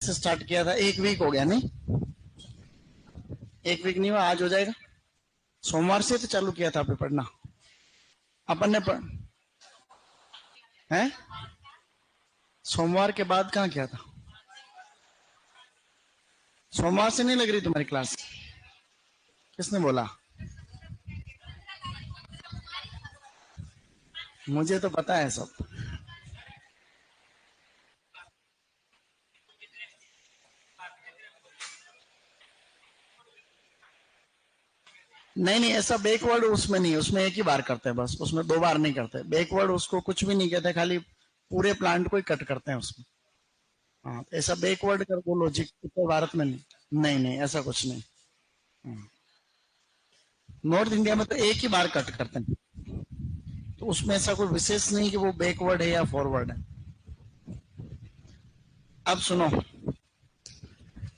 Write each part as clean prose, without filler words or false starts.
से स्टार्ट किया था, 1 वीक हो गया नहीं, 1 वीक नहीं हुआ, आज हो जाएगा। सोमवार से तो चालू किया था आपने पढ़ना, अपन ने हैं सोमवार के बाद कहाँ किया था? सोमवार से नहीं लग रही तुम्हारी क्लास? किसने बोला? मुझे तो पता है सब। नहीं नहीं, ऐसा बैकवर्ड उसमें नहीं, उसमें एक ही बार करते हैं बस, उसमें 2 बार नहीं करते। बैकवर्ड उसको कुछ भी नहीं कहते, खाली पूरे प्लांट को ही कट करते हैं उसमें। हाँ, ऐसा बैकवर्ड कर वो लॉजिक उत्तर भारत में नहीं। नहीं नहीं, ऐसा कुछ नहीं। नॉर्थ इंडिया में तो एक ही बार कट करते हैं, तो उसमें ऐसा कोई विशेष नहीं कि वो बैकवर्ड है या फॉरवर्ड है। अब सुनो,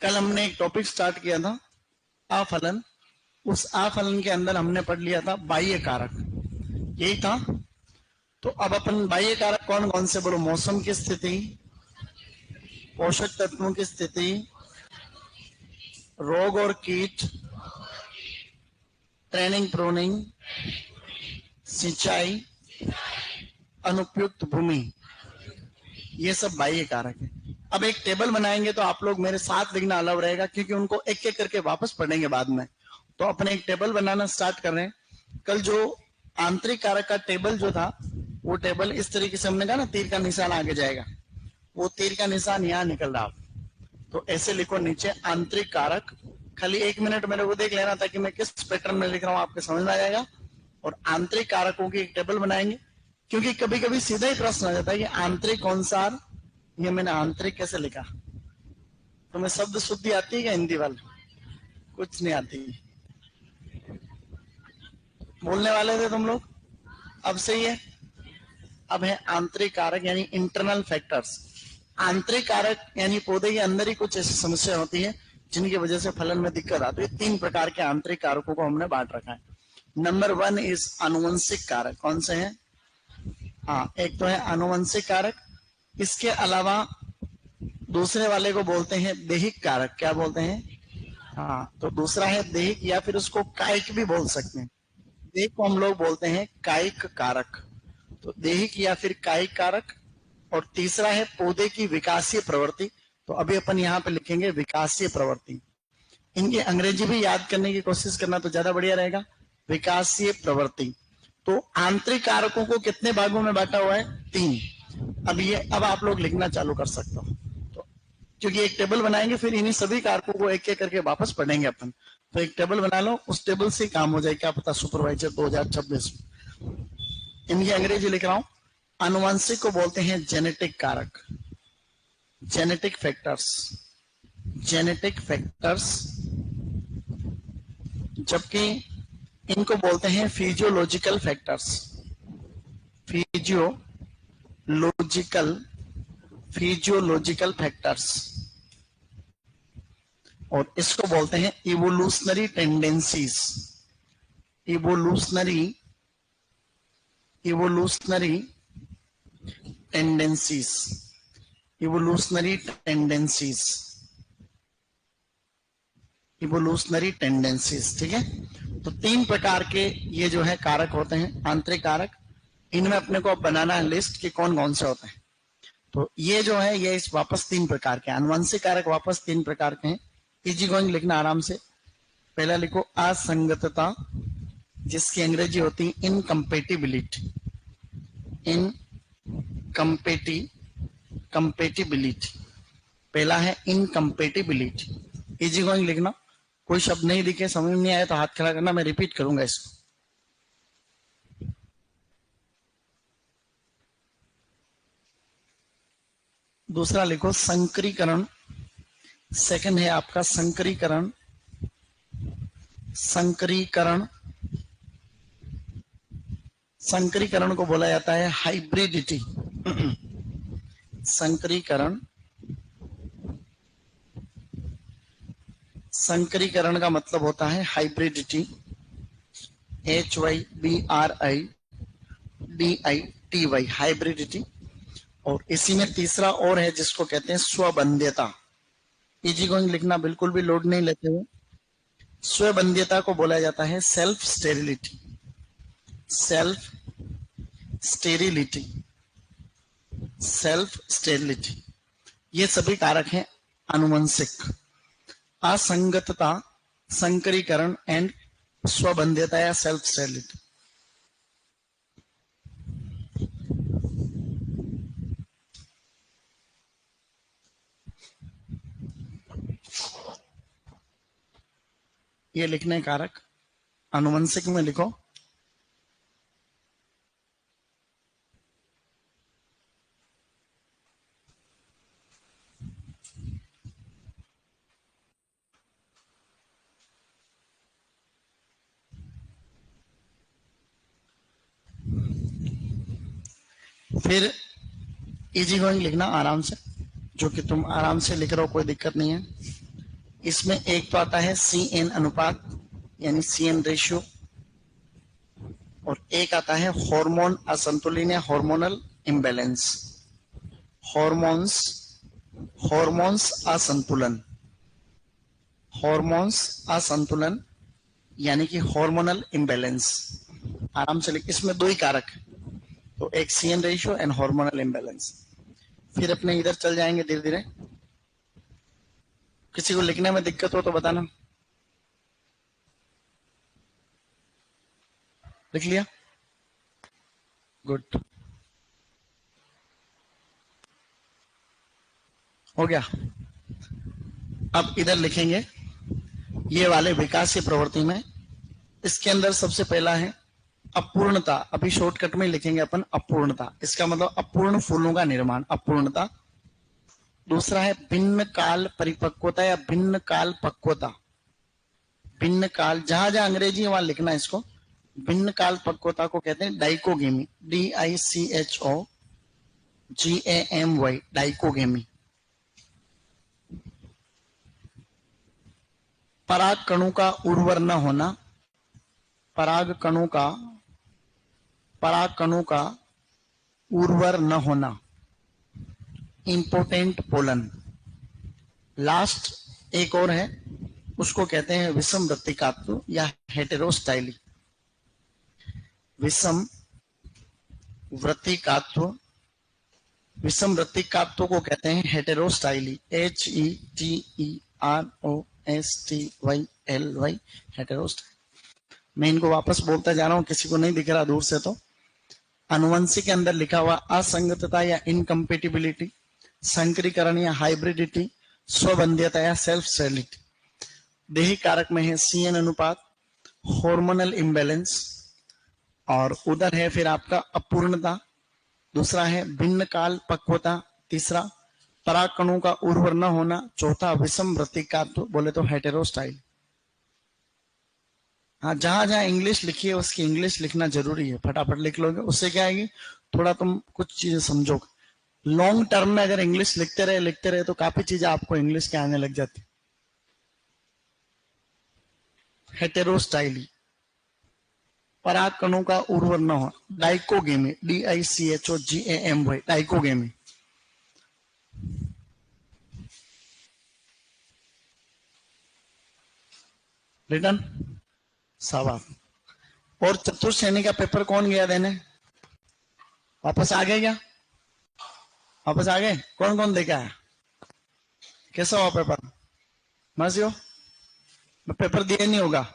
कल हमने एक टॉपिक स्टार्ट किया था, आफलन। उस आफलन के अंदर हमने पढ़ लिया था बाह्य कारक, यही था। तो अब अपन बाह्य कारक कौन कौन से बोलो? मौसम की स्थिति, पोषक तत्वों की स्थिति, रोग और कीट, ट्रेनिंग प्रोनिंग, सिंचाई, अनुपयुक्त भूमि, ये सब बाह्य कारक है। अब एक टेबल बनाएंगे तो आप लोग मेरे साथ लिखना अलाउ रहेगा, क्योंकि उनको एक एक करके वापस पढ़ेंगे बाद में। तो अपने एक टेबल बनाना स्टार्ट कर रहे हैं। कल जो आंतरिक कारक का टेबल जो था, वो टेबल इस तरीके से हमने कहा ना, तीर का निशान आगे जाएगा, वो तीर का निशान यहाँ निकल रहा। तो ऐसे लिखो नीचे आंतरिक कारक। खाली 1 मिनट मेरे को देख लेना, ताकि मैं किस पैटर्न में लिख रहा हूँ आपको समझ में आ जाएगा। और आंतरिक कारकों की एक टेबल बनाएंगे, क्योंकि कभी कभी सीधा ही प्रश्न आ जाता है कि आंतरिक कौन सा, ये मैंने आंतरिक कैसे लिखा। तुम्हें शब्द शुद्धि आती है क्या हिंदी वाले? कुछ नहीं आती, बोलने वाले थे तुम लोग, अब सही है। अब है आंतरिक कारक यानी इंटरनल फैक्टर्स। आंतरिक कारक यानी पौधे के अंदर ही कुछ ऐसी समस्या होती है जिनकी वजह से फलन में दिक्कत आती है। 3 प्रकार के आंतरिक कारकों को हमने बांट रखा है। नंबर 1 इज आनुवंशिक कारक। कौन से हैं? हाँ, एक तो है आनुवंशिक कारक, इसके अलावा दूसरे वाले को बोलते हैं दैहिक कारक। क्या बोलते हैं? हाँ, तो दूसरा है दैहिक, या फिर उसको कायिक भी बोल सकते हैं। दैहिक को हम लोग बोलते हैं कायिक कारक, तो दैहिक या फिर कायिक कारक। और तीसरा है पौधे की विकासीय प्रवृत्ति, तो अभी अपन यहाँ पे लिखेंगे विकासीय प्रवृत्ति। इनकी अंग्रेजी भी याद करने की कोशिश करना तो ज्यादा बढ़िया रहेगा। विकासीय प्रवृत्ति। तो आंतरिक कारकों को कितने भागों में बांटा हुआ है? 3। अब आप लोग लिखना चालू कर सकते हो, तो क्योंकि एक टेबल बनाएंगे, फिर इन्हीं सभी कारकों को एक एक करके वापस पढ़ेंगे अपन। तो एक टेबल बना लो, उस टेबल से काम हो जाए, क्या पता सुपरवाइजर 2026। इनकी अंग्रेजी लिख रहा हूं। आनुवंशिक को बोलते हैं जेनेटिक कारक, जेनेटिक फैक्टर्स, जेनेटिक फैक्टर्स। जबकि इनको बोलते हैं physiological factors, physiological, physiological factors. और इसको बोलते हैं evolutionary tendencies, evolutionary, evolutionary tendencies, evolutionary tendencies, evolutionary tendencies. ठीक है, तो 3 प्रकार के ये जो है कारक होते हैं आंतरिक कारक। इनमें अपने को अब बनाना है लिस्ट कि कौन कौन से होते हैं। तो ये जो है ये इस वापस 3 प्रकार के आनुवंशिक कारक वापस 3 प्रकार के हैं। इजी गोइंग लिखना आराम से। पहला लिखो असंगतता, जिसकी अंग्रेजी होती है इनकम्पेटिबिलिटी, कंपेटिबिलिटी। पहला है इनकम्पेटिबिलिटी। इजी गोइंग लिखना। कोई शब्द नहीं दिखे, समझ नहीं आया तो हाथ खड़ा करना, मैं रिपीट करूंगा इसको। दूसरा लिखो संकरीकरण। सेकंड है आपका संकरीकरण, संकरीकरण। संकरीकरण को बोला जाता है हाइब्रिडिटी। संकरीकरण, संकरीकरण का मतलब होता है हाइब्रिडिटी, HYBRIDITY, हाइब्रिडिटी। और इसी में तीसरा और है जिसको कहते हैं स्वबंध्यता। इजी गोइंग लिखना बिल्कुल भी लोड नहीं लेते हुए। स्वबंध्यता को बोला जाता है self sterility. Self sterility, self sterility, ये सभी कारक हैं आनुवंशिक। असंगतता, संकरीकरण एंड स्वबंध्यता या सेल्फ स्टेरिलिटी। ये लिखने कारक आनुवंशिक में लिखो। फिर इजी गोइंग लिखना आराम से, जो कि तुम आराम से लिख रहे हो, कोई दिक्कत नहीं है। इसमें एक तो आता है CN अनुपात यानी CN रेशियो, और एक आता है हार्मोन असंतुलन या हार्मोनल इम्बैलेंस। हॉर्मोन्स, हॉर्मोन्स असंतुलन, हॉर्मोन्स असंतुलन यानी कि हार्मोनल इम्बैलेंस। आराम से लिख, इसमें दो ही कारक है, तो एक CN ratio and hormonal imbalance. फिर अपने इधर चल जाएंगे धीरे धीरे। किसी को लिखने में दिक्कत हो तो बताना। लिख लिया? गुड, हो गया। अब इधर लिखेंगे ये वाले विकासीय प्रवृत्ति में। इसके अंदर सबसे पहला है अपूर्णता। अभी शॉर्टकट में लिखेंगे अपन अपूर्णता, इसका मतलब अपूर्ण फूलों का निर्माण, अपूर्णता। दूसरा है भिन्न काल परिपक्वता या भिन्न काल पक्वता। भिन्न काल, जहां जहां अंग्रेजी वहां लिखना इसको। भिन्न काल पक्वता को कहते हैं डाइकोगेमी, DICHOGAMY, डाइकोगेमी। पराग कणों का उर्वर न होना, पराग कणों का उर्वर न होना, इंपोर्टेंट पोलन। लास्ट एक और है, उसको कहते हैं विषम वृत्तिकात्व या हेटेरोस्टाइली। विषम वृत्तिकात्व, विषम वृत्तिकात्व को कहते हैं हेटेरोस्टाइली, HETEROSTYLY, हेटेरोस्टाइली। मैं इनको वापस बोलता जा रहा हूं, किसी को नहीं दिख रहा दूर से तो। अनुवंशिक के अंदर लिखा हुआ असंगतता या इनकम्पेटिबिलिटी, संकरीकरण या हाइब्रिडिटी, स्वबंध्यता या सेल्फ स्टेरिलिटी। देही कारक में है CN अनुपात, हार्मोनल इम्बैलेंस, और उधर है फिर आपका अपूर्णता। दूसरा है भिन्न काल पक्वता, तीसरा पराग कणों का उर्वर न होना, चौथा विषम वृत्तिकात्व, बोले तो हेटेरोस्टाइल। हाँ, जहां जहां इंग्लिश लिखी है उसकी इंग्लिश लिखना जरूरी है, फटाफट लिख लोगे, उससे क्या आएगी, थोड़ा तुम कुछ चीजें समझोगे। लॉन्ग टर्म में अगर इंग्लिश लिखते रहे तो काफी चीजें आपको इंग्लिश के आने लग जाती। हेटेरोस्टाइली, पराग कणों का उर्वर न हो, डाइकोगेमी, DICHOGAMY, डाइकोगेमी। रिटर्न शाबाश। और चतुर्थ श्रेणी का पेपर कौन गया देने? वापस आ गए क्या? वापस आ गए? कौन कौन देखा है? कैसा हुआ पेपर? मस्त हो? पेपर दिया नहीं होगा,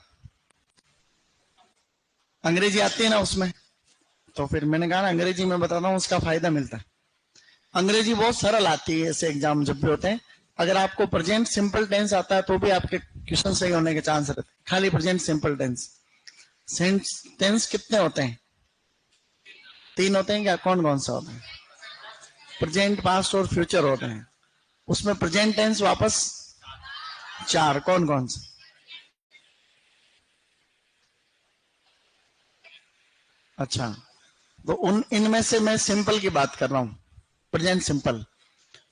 अंग्रेजी आती है ना उसमें, तो फिर मैंने कहा ना अंग्रेजी में बताता हूँ, उसका फायदा मिलता है। अंग्रेजी बहुत सरल आती है ऐसे एग्जाम जब भी होते हैं। अगर आपको प्रेजेंट सिंपल टेंस आता है तो भी आपके क्वेश्चन सही होने के चांस रहते हैं। खाली प्रेजेंट सिंपल टेंस। टेंस कितने होते हैं? 3 होते हैं क्या? कौन कौन सा होता है? प्रेजेंट, पास्ट और फ्यूचर होते हैं। उसमें प्रेजेंट टेंस वापस 4, कौन कौन सा? अच्छा, तो उन इनमें से मैं सिंपल की बात कर रहा हूं, प्रेजेंट सिंपल।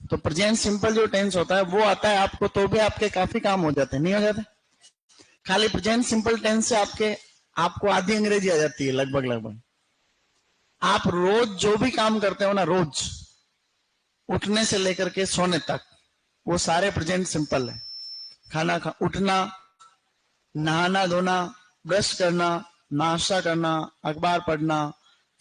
तो प्रेजेंट सिंपल जो टेंस होता है वो आता है आपको, तो भी आपके काफी काम हो जाते हैं, नहीं हो जाते? खाली प्रेजेंट सिंपल टेंस से आपको आधी अंग्रेजी आ जाती है लगभग लगभग। आप रोज जो भी काम करते हो ना, रोज उठने से लेकर के सोने तक, वो सारे प्रेजेंट सिंपल है। उठना, नहाना धोना, ब्रश करना, नाश्ता करना, अखबार पढ़ना,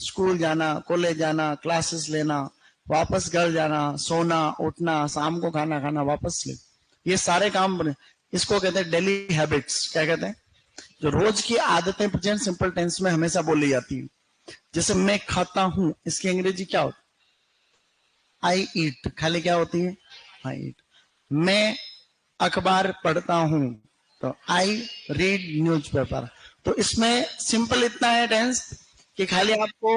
स्कूल जाना, कॉलेज जाना, क्लासेस लेना, वापस घर जाना, सोना, उठना, शाम को खाना खाना, वापस स्लीप, ये सारे काम इसको कहते हैं डेली हैबिट्स। क्या कहते हैं? जो रोज की आदतें प्रेजेंट सिंपल टेंस में हमेशा बोली जाती है। जैसे मैं खाता हूं, इसकी अंग्रेजी क्या होती? आई ईट। खाली क्या होती है? आई ईट। मैं अखबार पढ़ता हूं, तो आई रीड न्यूज़पेपर। तो इसमें सिंपल इतना है टेंस कि खाली आपको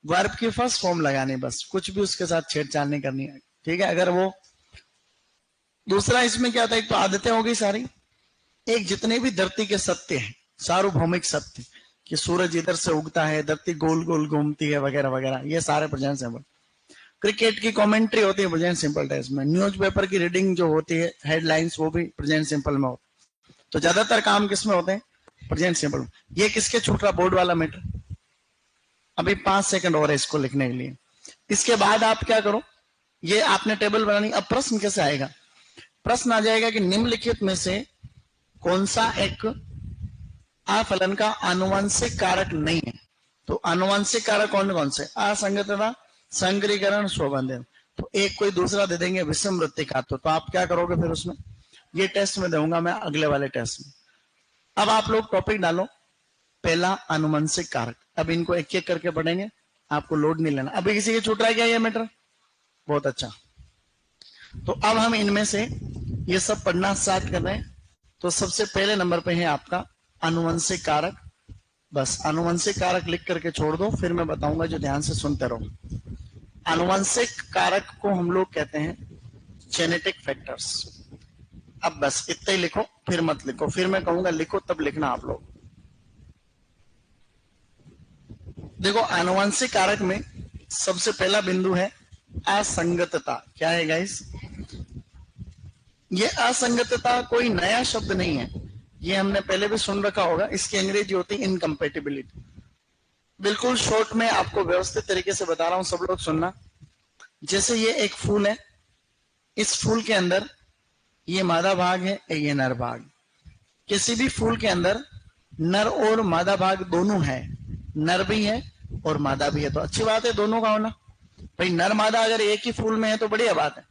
वर्ब की फर्स्ट फॉर्म लगानी, बस कुछ भी उसके साथ छेड़छाड़ नहीं करनी है। ठीक है? अगर वो दूसरा इसमें क्या था, एक तो आदतें हो गई सारी, एक जितने भी धरती के सत्य हैं, सार्वभौमिक सत्य कि सूरज इधर से उगता है, धरती गोल गोल घूमती है, वगैरह वगैरह, ये सारे प्रेजेंट सिंपल। क्रिकेट की कमेंट्री होती है प्रेजेंट सिंपल टेंस में। न्यूज़पेपर की रीडिंग जो होती है, हेडलाइंस, वो भी प्रेजेंट सिंपल में होती है। तो ज्यादातर काम किसमें होते हैं? प्रेजेंट सिंपल में। ये किसके छूट रहा बोर्ड वाला मैटर? अभी 5 सेकंड और है इसको लिखने के लिए। इसके बाद आप क्या करो, ये आपने टेबल बनानी। अब प्रश्न कैसे आएगा? प्रश्न आ जाएगा कि निम्नलिखित में से कौन सा एक अफलन का आनुवंशिक कारक नहीं है। तो आनुवंशिक कारक कौन कौन से? असंगतता, संकरीकरण, स्वबंधन। तो एक कोई दूसरा दे देंगे विषमवृत्ति का। तो आप क्या करोगे फिर उसमें? ये टेस्ट में दूंगा मैं अगले वाले टेस्ट में। अब आप लोग टॉपिक डालो, पहला आनुवंशिक कारक। अब इनको एक एक करके पढ़ेंगे, आपको लोड नहीं लेना। अभी किसी के छूट रहा है क्या ये मैटर? बहुत अच्छा। तो अब हम इनमें से ये सब पढ़ना स्टार्ट कर रहे हैं। तो सबसे पहले नंबर पे है आपका आनुवंशिक कारक। बस आनुवंशिक कारक लिख करके छोड़ दो, फिर मैं बताऊंगा, जो ध्यान से सुनते रहो। आनुवंशिक कारक को हम लोग कहते हैं जेनेटिक फैक्टर्स। अब बस इतना ही लिखो, फिर मत लिखो, फिर मैं कहूंगा लिखो तब लिखना आप लोग। देखो, आनुवंशिक कारक में सबसे पहला बिंदु है असंगतता। क्या है गाइस? ये असंगतता कोई नया शब्द नहीं है, ये हमने पहले भी सुन रखा होगा। इसकी अंग्रेजी होती है इनकम्पेटिबिलिटी। बिल्कुल शॉर्ट में आपको व्यवस्थित तरीके से बता रहा हूं, सब लोग सुनना। जैसे ये एक फूल है, इस फूल के अंदर ये मादा भाग है, ये नर भाग। किसी भी फूल के अंदर नर और मादा भाग दोनों है, नर भी है और मादा भी है, तो अच्छी बात है दोनों का होना। भाई नर मादा अगर एक ही फूल में है तो बढ़िया बात है।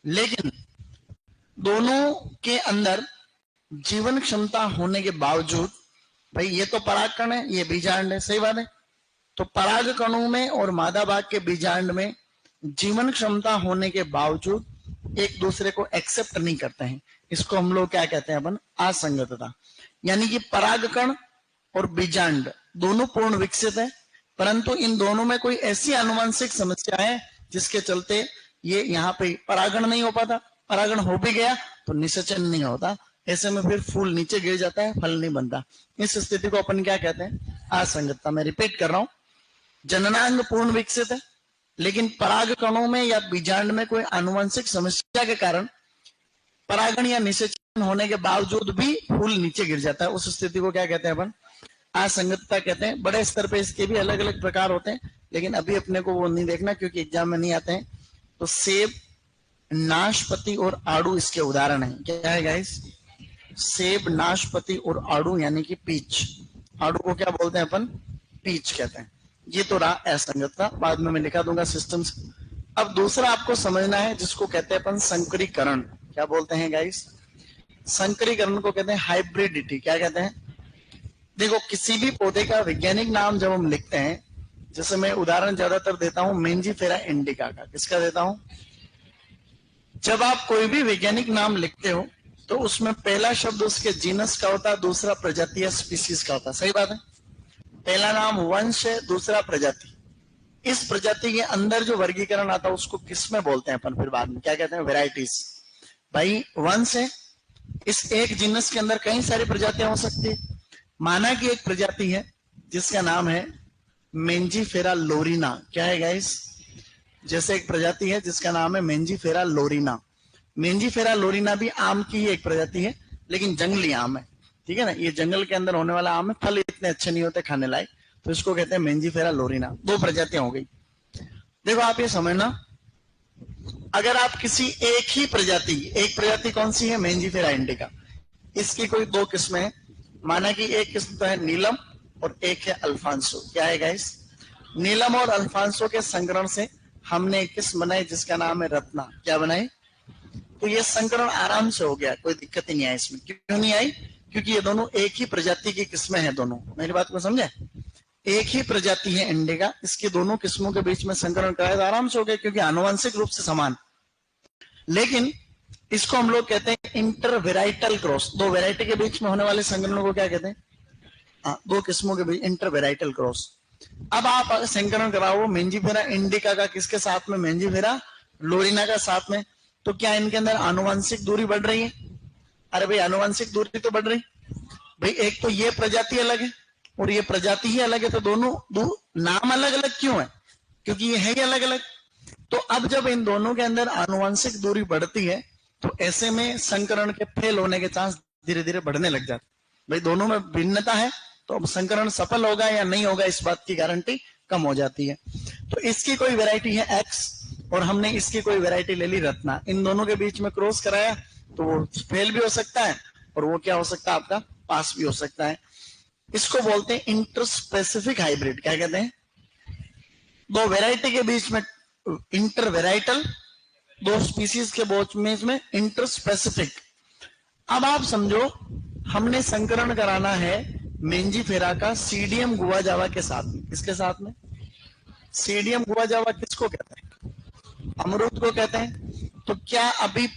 लेकिन दोनों के अंदर जीवन क्षमता होने के बावजूद, भाई ये तो परागकण है, ये बीजांड है, सही बात है। तो पराग कणों में और मादा भाग के बीजांड में जीवन क्षमता होने के बावजूद एक दूसरे को एक्सेप्ट नहीं करते हैं। इसको हम लोग क्या कहते हैं अपन? असंगतता। यानी कि परागकण और बीजांड दोनों पूर्ण विकसित है, परंतु इन दोनों में कोई ऐसी आनुवंशिक समस्या है जिसके चलते ये यहाँ पे परागण नहीं हो पाता। परागण हो भी गया तो निषेचन नहीं होता, ऐसे में फिर फूल नीचे गिर जाता है, फल नहीं बनता। इस स्थिति को अपन क्या कहते हैं? असंगतता। मैं रिपीट कर रहा हूं, जननांग पूर्ण विकसित है, लेकिन पराग कणों में या बीजांड में कोई आनुवंशिक समस्या के कारण परागण या निषेचन होने के बावजूद भी फूल नीचे गिर जाता है। उस स्थिति को क्या कहते हैं अपन? असंगतता कहते हैं। बड़े स्तर पे इसके भी अलग अलग प्रकार होते हैं, लेकिन अभी अपने को वो नहीं देखना क्योंकि एग्जाम में नहीं आते हैं। तो सेब, नाशपाती और आड़ू इसके उदाहरण है। क्या है गाइस? सेब, नाशपाती और आड़ू, यानी कि पीच। आड़ू को क्या बोलते हैं अपन? पीच कहते हैं। ये तो रहा असंगतता, बाद में मैं लिखा दूंगा सिस्टम्स। अब दूसरा आपको समझना है जिसको कहते हैं अपन संकरीकरण। क्या बोलते हैं गाइस? संकरीकरण को कहते हैं हाइब्रिडिटी। क्या कहते हैं? देखो, किसी भी पौधे का वैज्ञानिक नाम जब हम लिखते हैं, जैसे मैं उदाहरण ज्यादातर देता हूं मेंजीफेरा इंडिका का। किसका देता हूं? जब आप कोई भी वैज्ञानिक नाम लिखते हो तो उसमें पहला शब्द उसके जीनस का होता है, दूसरा प्रजाति या स्पीसीज का होता है, सही बात है। पहला नाम वंश है, दूसरा प्रजाति। इस प्रजाति के अंदर जो वर्गीकरण आता है उसको किस में बोलते हैं अपन? फिर बाद में क्या कहते हैं? वेराइटीज। भाई वंश है, इस एक जीनस के अंदर कई सारी प्रजातियां हो सकती है। माना कि एक प्रजाति है जिसका नाम है मेंजीफेरा लोरिना। क्या है गाइस? जैसे एक प्रजाति है जिसका नाम है मेंजीफेरा लोरिना। मेंजीफेरा लोरिना भी आम की ही एक प्रजाति है, लेकिन जंगली आम है, ठीक है ना। ये जंगल के अंदर होने वाला आम है, फल इतने अच्छे नहीं होते खाने लायक, तो इसको कहते हैं मेंजीफेरा लोरिना। दो प्रजातियां हो गई। देखो आप ये समझना, अगर आप किसी एक ही प्रजाति, एक प्रजाति कौन सी है, मेंजिफेरा इंडिका, इसकी कोई दो किस्में हैं, माना कि एक किस्म तो है नीलम और एक है अल्फांसो। क्या है गाइस, नीलम और अल्फांसो के संकरण से हमने एक किस्म बनाई जिसका नाम है रत्ना। क्या बनाई, तो ये संकरण आराम से हो गया, कोई दिक्कत ही नहीं आई इसमें। क्यों नहीं आई, क्योंकि ये दोनों एक ही प्रजाति की किस्में हैं दोनों। मेरी बात को समझे, एक ही प्रजाति है इंडिका, इसकी दोनों किस्मों के बीच में संकरण कराया तो आराम से हो गया, क्योंकि आनुवंशिक रूप से समान। लेकिन इसको हम लोग कहते हैं इंटरवेराइटल क्रॉस। दो वेराइटी के बीच में होने वाले संकरणों को क्या कहते हैं, दो किस्मों के बीच इंटरवेराइटल क्रॉस। अब आप संकरण कराओ मेंजिफेरा इंडिका का किसके साथ में, मेंजिफेरा लोरिना का साथ में, तो क्या इनके अंदर आनुवंशिक दूरी बढ़ रही है? अरे भाई आनुवंशिक दूरी तो बढ़ रही भाई, एक तो ये प्रजाति अलग है और ये प्रजाति ही अलग है, तो दोनों नाम अलग अलग क्यों है, क्योंकि ये है ही अलग अलग। तो अब जब इन दोनों के अंदर आनुवंशिक दूरी बढ़ती है तो ऐसे में संकरण के फेल होने के चांस धीरे धीरे बढ़ने लग जाते। भाई दोनों में भिन्नता है तो अब संकरण सफल होगा या नहीं होगा इस बात की गारंटी कम हो जाती है। तो इसकी कोई वैरायटी है एक्स और हमने इसकी कोई वैरायटी ले ली रत्ना, इन दोनों के बीच में क्रॉस कराया तो वो फेल भी हो सकता है और वो क्या हो सकता है, आपका पास भी हो सकता है। इसको बोलते हैं इंटरस्पेसिफिक हाइब्रिड। क्या कहते हैं, दो वेराइटी के बीच में इंटरवेराइटल, दो स्पीसीज के बीच में इंटरस्पेसिफिक। अब आप समझो हमने संकरण कराना है मेंजिफेरा का सीडियम गुआजावा के साथ में। किसके साथ में, सीडियम गुआजावा किसको कहते हैं, अमरूद को कहते हैं। तो क्या अभी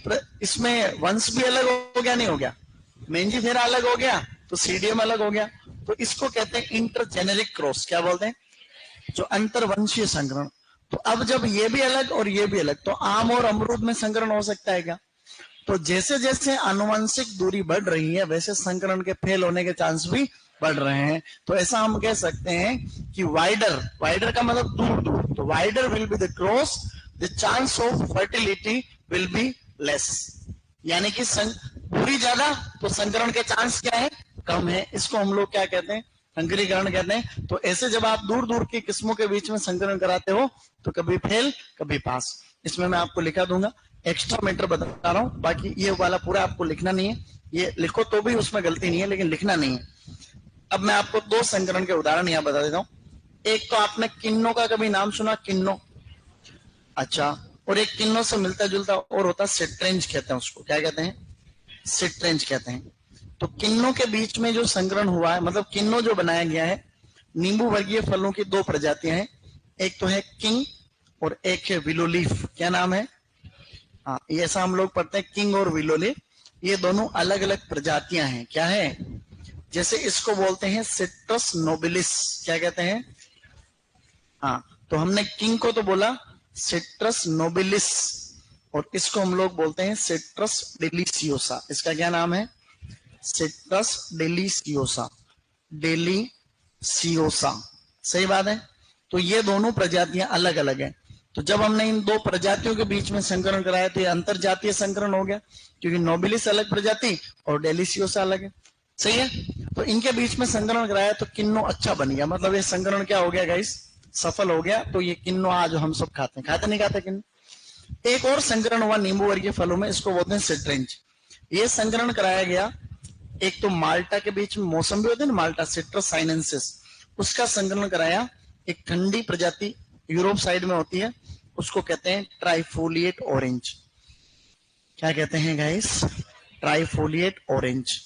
इसमें वंश भी अलग हो गया, नहीं हो गया, मेंजिफेरा अलग हो गया तो सीडियम अलग हो गया, तो इसको कहते हैं इंटरजेनेरिक क्रॉस। क्या बोलते हैं, जो अंतरवंशीय संकरण। तो अब जब ये भी अलग और ये भी अलग, तो आम और अमरूद में संकरण हो सकता है क्या? तो जैसे जैसे आनुवंशिक दूरी बढ़ रही है वैसे संकरण के फेल होने के चांस भी बढ़ रहे हैं। तो ऐसा हम कह सकते हैं कि वाइडर, वाइडर का मतलब दूर दूर, तो wider will be the cross, the chance of fertility will be less. यानी कि दूरी ज्यादा तो संकरण के चांस क्या है, कम है। इसको हम लोग क्या कहते हैं, संकरीकरण कहते हैं। तो ऐसे जब आप दूर दूर की किस्मों के बीच में संकरण कराते हो तो कभी फेल कभी पास। इसमें मैं आपको लिखा दूंगा, एक्स्ट्रा मैटर बता रहा हूं, बाकी ये वाला पूरा आपको लिखना नहीं है, ये लिखो तो भी उसमें गलती नहीं है लेकिन लिखना नहीं है। अब मैं आपको दो संकरण के उदाहरण यहां बता देता हूं। एक तो आपने किन्नो का कभी नाम सुना, किन्नो, अच्छा, और एक किन्नो से मिलता जुलता और होता सिट्रेंज कहते हैं उसको। क्या कहते हैं, सिट्रेंज कहते हैं। तो किन्नो के बीच में जो संकरण हुआ है, मतलब किन्नो जो बनाया गया है, नींबू वर्गीय फलों की दो प्रजातियां हैं, एक तो है किंग और एक है विलो लीफ। क्या नाम है, हाँ ये ऐसा हम लोग पढ़ते हैं, किंग और विलो लीफ, ये दोनों अलग अलग प्रजातियां हैं। क्या है, जैसे इसको बोलते हैं सिट्रस नोबिलिस। क्या कहते हैं, हाँ, तो हमने किंग को तो बोला सिट्रस नोबिलिस और इसको हम लोग बोलते हैं सिट्रस डेलिसियोसा। इसका क्या नाम है, सिट्रस डेलिसियोसा, डेलिसियोसा, सही बात है। तो ये दोनों प्रजातियां अलग अलग हैं। तो जब हमने इन दो प्रजातियों के बीच में संकरण कराया तो ये अंतर जातीय संकरण हो गया, क्योंकि नोबिलिस अलग प्रजाति और डेलिसियोसा अलग है, सही है। तो इनके बीच में संकरण कराया तो किन्नो अच्छा बन गया, मतलब ये संकरण क्या हो गया गाइस, सफल हो गया। तो ये किन्नो आज हम सब खाते हैं, खाते नहीं खाते किन्नो। एक और संकरण हुआ नींबू वर्गीय फलों में, इसको बोलते हैं सिट्रेंज। ये संकरण कराया गया, एक तो माल्टा के बीच में मौसम भी होते हैं ना, माल्टा सिट्रस साइनेंसिस, उसका संकलन कराया। एक ठंडी प्रजाति यूरोप साइड में होती है, उसको कहते हैं ट्राइफोलिएट ऑरेंज। क्या कहते हैं गाइस, ट्राइफोलिएट ऑरेंज।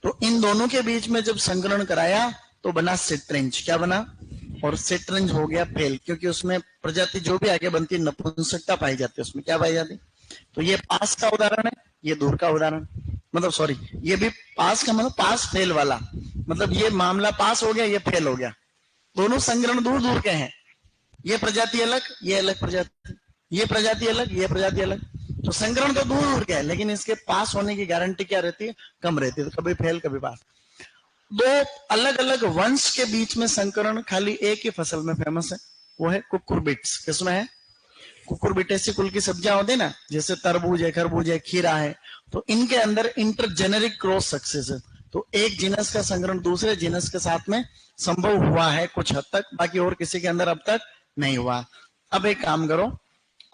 तो इन दोनों के बीच में जब संकलन कराया तो बना सिट्रेंज। क्या बना, और सिट्रेंज हो गया फेल, क्योंकि उसमें प्रजाति जो भी आगे बनती है नपुंसकता पाई जाती है, उसमें क्या पाई जाती। तो ये पास का उदाहरण है, ये दूर का उदाहरण, मतलब सॉरी, ये भी पास का मतलब पास फेल वाला, मतलब ये मामला पास हो गया, ये फेल हो गया। दोनों संकरण दूर दूर के हैं, ये प्रजाति अलग, ये अलग प्रजाति, ये प्रजाति अलग, ये प्रजाति अलग। तो संकरण तो दूर दूर के है लेकिन इसके पास होने की गारंटी क्या रहती है, कम रहती है। तो कभी फेल कभी पास। दो अलग अलग वंश के बीच में संकरण खाली एक ही फसल में फेमस है, वो है कुकुरबिट्स। किसमें है, कुकुरबिटेसी कुल की सब्जियां होती है ना, जैसे तरबूज है, खरबूज है, खीरा है, तो इनके अंदर इंटरजेनेरिक क्रॉस सक्सेस है। तो एक जीनस का संकरण दूसरे जीनस के साथ में संभव हुआ है कुछ हद तक, बाकी और किसी के अंदर अब तक नहीं हुआ। अब एक काम करो,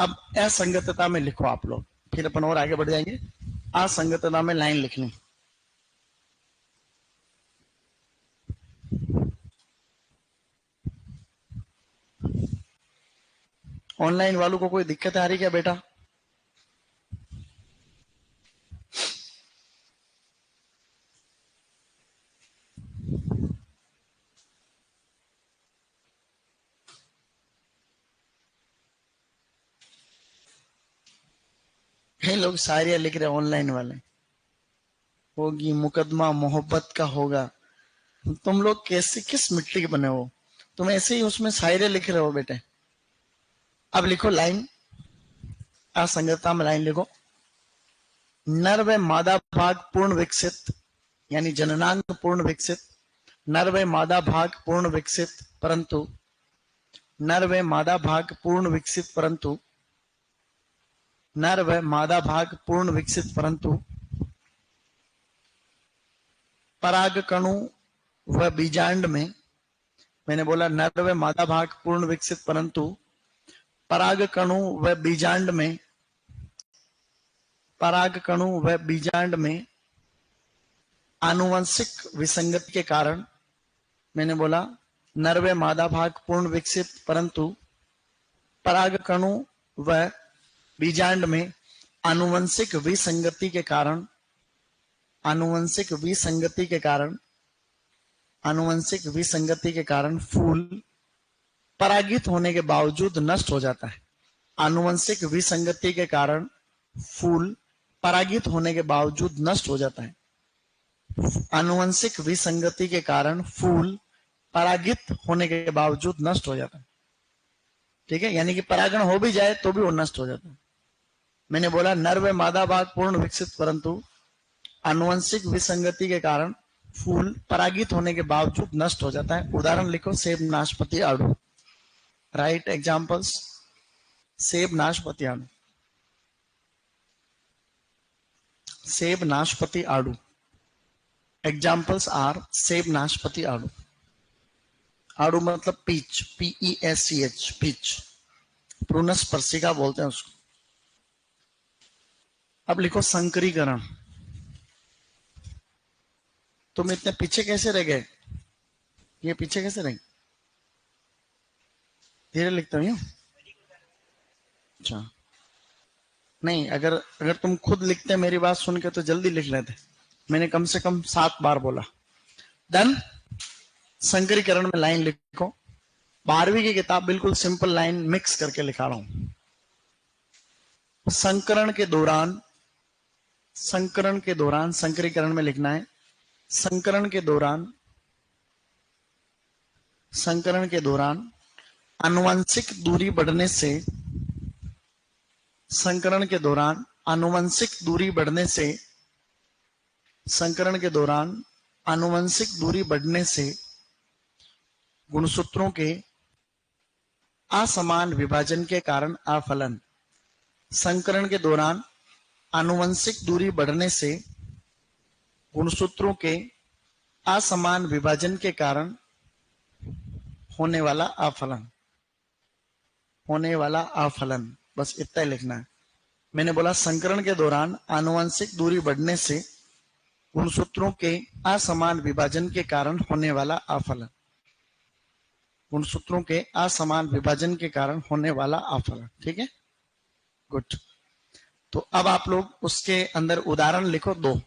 अब असंगतता में लिखो आप लोग, फिर अपन और आगे बढ़ जाएंगे। असंगतता में लाइन लिखनी। ऑनलाइन वालों को कोई दिक्कत आ रही क्या बेटा? कई लोग शायरिया लिख रहे ऑनलाइन वाले, होगी मुकदमा मोहब्बत का होगा। तुम लोग कैसे, किस मिट्टी के बने हो? तुम ऐसे ही उसमें शायरी लिख रहे हो बेटे। अब लिखो लाइन, असंगतता में लाइन लिखो। नर व मादा भाग पूर्ण विकसित, यानी जननांग पूर्ण विकसित। नर व मादा भाग पूर्ण विकसित परंतु, नर व मादा भाग पूर्ण विकसित परंतु, नर व मादा भाग पूर्ण विकसित परंतु परागकणु व बीजांड में, मैंने बोला नर व मादा भाग पूर्ण विकसित परंतु परागकणु व बीजांड में, परागकणु व बीजांड में आनुवंशिक विसंगति के कारण, मैंने बोला नर व मादा भाग पूर्ण विकसित परंतु परागकणु व बीजांड में आनुवंशिक विसंगति के कारण, आनुवंशिक विसंगति के कारण, आनुवंशिक विसंगति के कारण फूल परागित होने के बावजूद नष्ट हो जाता है। आनुवंशिक विसंगति के कारण फूल परागित होने के बावजूद नष्ट हो जाता है। आनुवंशिक विसंगति के कारण फूल परागित होने के बावजूद नष्ट हो जाता है। ठीक है, यानी कि परागण हो भी जाए तो भी वो नष्ट हो जाता है। मैंने बोला नर व मादा भाग पूर्ण विकसित परंतु आनुवंशिक विसंगति के कारण फूल परागित होने के बावजूद नष्ट हो जाता है। उदाहरण लिखो, सेब नाशपाती आड़ू। राइट एग्जांपल्स, सेब नाशपाती आड़ू, सेब नाशपाती आड़ू। एग्जांपल्स आर सेब नाशपाती आड़ू। आड़ू मतलब peach, PEACH, peach. Prunus persica बोलते हैं उसको। अब लिखो संकरीकरण। तुम इतने पीछे कैसे रह गए? ये पीछे कैसे रहे? धीरे लिखता हूँ। अच्छा, नहीं, अगर अगर तुम खुद लिखते मेरी बात सुन के तो जल्दी लिख लेते। मैंने कम से कम 7 बार बोला। डन। संकरीकरण में लाइन लिखो। 12वीं की किताब बिल्कुल सिंपल लाइन मिक्स करके लिखा रहा हूं। संकरण के दौरान, संकरण के दौरान, संकरीकरण में लिखना है संकरण के दौरान, संकरण के दौरान आनुवंशिक दूरी बढ़ने से, संकरण के दौरान आनुवंशिक दूरी बढ़ने से, संकरण के दौरान आनुवंशिक दूरी बढ़ने से गुणसूत्रों के असमान विभाजन के कारण अफलन। संकरण के दौरान आनुवंशिक दूरी बढ़ने से गुणसूत्रों के असमान विभाजन के कारण होने वाला अफलन, होने वाला अफलन, बस इतना ही लिखना है। मैंने बोला संकरण के दौरान आनुवंशिक दूरी बढ़ने से गुणसूत्रों के असमान विभाजन के कारण होने वाला अफलन, गुणसूत्रों के असमान विभाजन के कारण होने वाला अफलन। ठीक है, गुड। तो अब आप लोग उसके अंदर उदाहरण लिखो 2।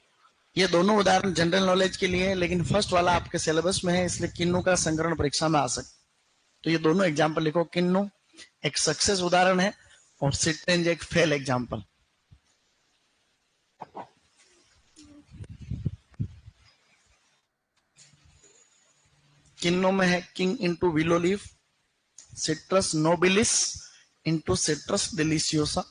ये दोनों उदाहरण जनरल नॉलेज के लिए है, लेकिन फर्स्ट वाला आपके सिलेबस में है, इसलिए किन्नू का संकरण परीक्षा में आ सकता। तो ये दोनों एग्जाम्पल लिखो। किन्नू एक सक्सेस उदाहरण है और सिट्रेंज एक फेल एग्जाम्पल। किन्नू में है king into willow leaf, citrus nobilis into citrus deliciosa.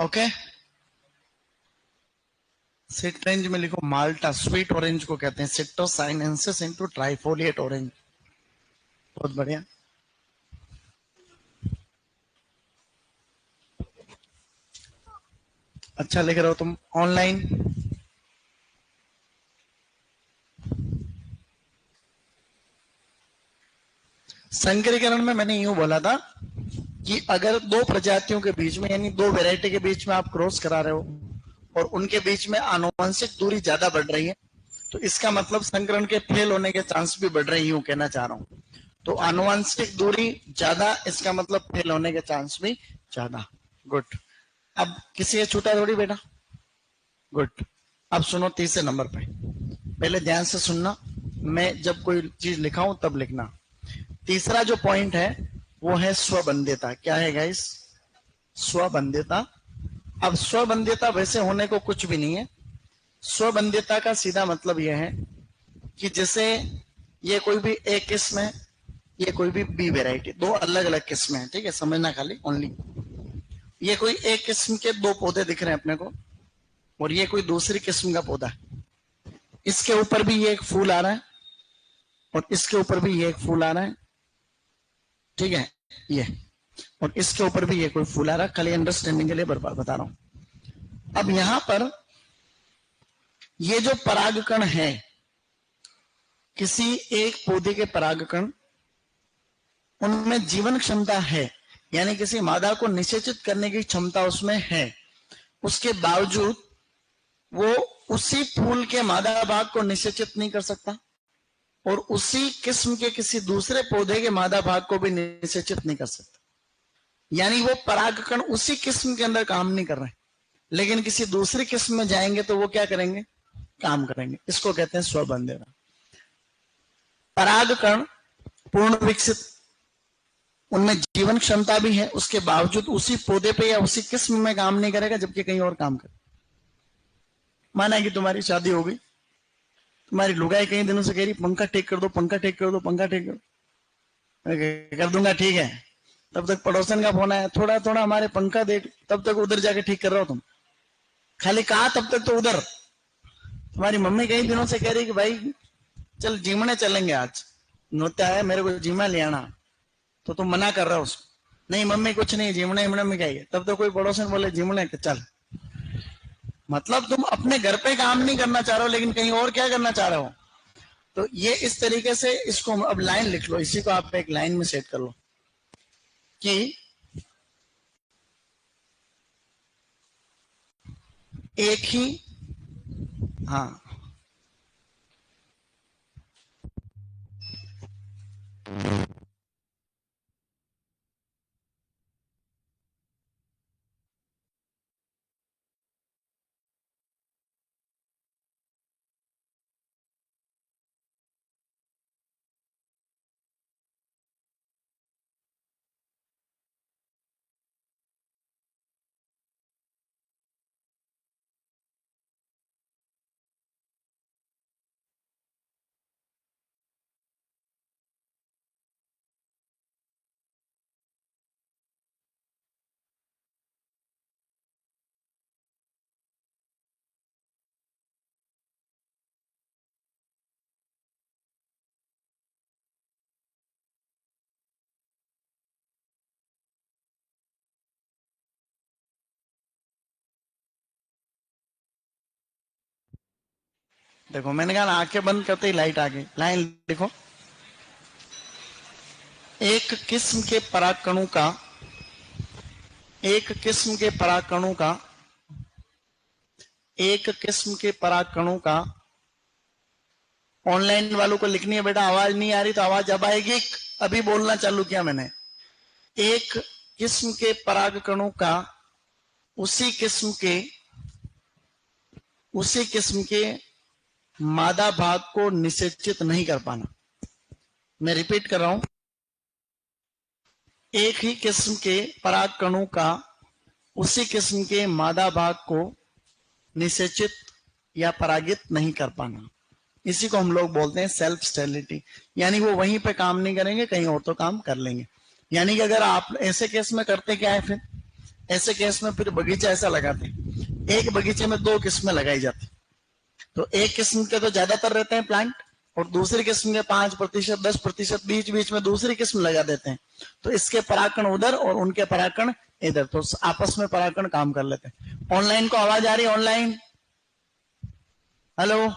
Okay, sweet orange में लिखो माल्टा, स्वीट ऑरेंज को कहते हैं सिट्रोसाइनेंसिस इनटू ट्राइफोलिएट ऑरेंज। बहुत बढ़िया। अच्छा लिख रहे हो तुम ऑनलाइन। संकरीकरण में मैंने यूं बोला था कि अगर दो प्रजातियों के बीच में यानी दो वैरायटी के बीच में आप क्रॉस करा रहे हो और उनके बीच में आनुवंशिक दूरी ज्यादा बढ़ रही है तो इसका मतलब संकरण के फेल होने के चांस भी बढ़ रहे, यूं कहना चाह रहा हूं। तो आनुवंशिक दूरी ज्यादा, इसका मतलब फेल होने के चांस भी ज्यादा। गुड। अब किसी का छूटा थोड़ी बेटा। गुड। अब सुनो तीसरे नंबर पे, पहले ध्यान से सुनना, मैं जब कोई चीज लिखाऊं तब लिखना। तीसरा जो पॉइंट है वो है स्वबंध्यता। क्या है गाइस? स्वबंध्यता। अब स्वबंध्यता वैसे होने को कुछ भी नहीं है। स्वबंध्यता का सीधा मतलब यह है कि जैसे ये कोई भी ए किस्म है, ये कोई भी बी वेराइटी, दो अलग अलग किस्में हैं, ठीक है, समझना खाली ओनली। ये कोई एक किस्म के दो पौधे दिख रहे हैं अपने को और ये कोई दूसरी किस्म का पौधा है। इसके ऊपर भी ये एक फूल आ रहा है और इसके ऊपर भी ये एक फूल आ रहा है, ठीक है, ये, और इसके ऊपर भी ये कोई फूल आ रहा है। खाली अंडरस्टैंडिंग के लिए बता रहा हूं। अब यहां पर ये जो परागकण है, किसी एक पौधे के परागकण, उनमें जीवन क्षमता है, यानी किसी मादा को निषेचित करने की क्षमता उसमें है। उसके बावजूद वो उसी फूल के मादा भाग को निषेचित नहीं कर सकता और उसी किस्म के किसी दूसरे पौधे के मादा भाग को भी निषेचित नहीं कर सकता। यानी वो परागकण उसी किस्म के अंदर काम नहीं कर रहे, लेकिन किसी दूसरी किस्म में जाएंगे तो वो क्या करेंगे? काम करेंगे। इसको कहते हैं स्वबंध्यता। परागकण पूर्ण विकसित, उनमें जीवन क्षमता भी है, उसके बावजूद उसी पौधे पे या उसी किस्म में काम नहीं करेगा, जबकि कहीं और काम करे। माना कि तुम्हारी शादी हो गई, तुम्हारी लुगाई कई दिनों से कह रही पंखा ठीक कर दो, पंखा ठीक कर दो, पंखा ठीक कर दो। कर दूंगा, ठीक है। तब तक पड़ोसन का फोन आया, थोड़ा थोड़ा हमारे पंखा देख, तब तक उधर जाके ठीक कर रहा हो तुम। खाली कहा तब तक तो उधर। तुम्हारी मम्मी कई दिनों से कह रही कि भाई चल जिमने चलेंगे, आज नृत्य है, मेरे को जिमा ले आना, तो तुम मना कर रहे हो उसको। नहीं मम्मी कुछ नहीं, जिमने हिमने में क्या है। तब तो कोई पड़ोसन बोले जिमने के चल। मतलब तुम अपने घर पे काम नहीं करना चाह रहे हो, लेकिन कहीं और क्या करना चाह रहे हो। तो ये इस तरीके से, इसको अब लाइन लिख लो, इसी को आप एक लाइन में सेट कर लो कि एक ही, हाँ, देखो मैंने कहा आंखें बंद करते ही लाइट आ गई। लाइन लिखो, एक किस्म के परागकणों का, एक किस्म के परागकणों का, एक किस्म के परागकणों का, ऑनलाइन वालों को लिखनी है बेटा, आवाज नहीं आ रही तो आवाज अब आएगी, अभी बोलना चालू किया मैंने। एक किस्म के परागकणों का उसी किस्म के मादा भाग को निषेचित नहीं कर पाना। मैं रिपीट कर रहा हूं, एक ही किस्म के परागकणों का उसी किस्म के मादा भाग को निषेचित या परागित नहीं कर पाना, इसी को हम लोग बोलते हैं सेल्फ स्टेरिलिटी। यानी वो वहीं पे काम नहीं करेंगे, कहीं और तो काम कर लेंगे। यानी कि अगर आप ऐसे केस में करते क्या है, फिर ऐसे केस में फिर बगीचा ऐसा लगाते हैं, एक बगीचे में 2 किस्में लगाई जाती, तो एक किस्म के तो ज्यादातर रहते हैं प्लांट, और दूसरी किस्म के 5%, 10% बीच बीच में दूसरी किस्म लगा देते हैं, तो इसके परागकण उधर और उनके परागकण इधर, तो आपस में परागकण काम कर लेते हैं। ऑनलाइन को आवाज आ रही है? Online, hello.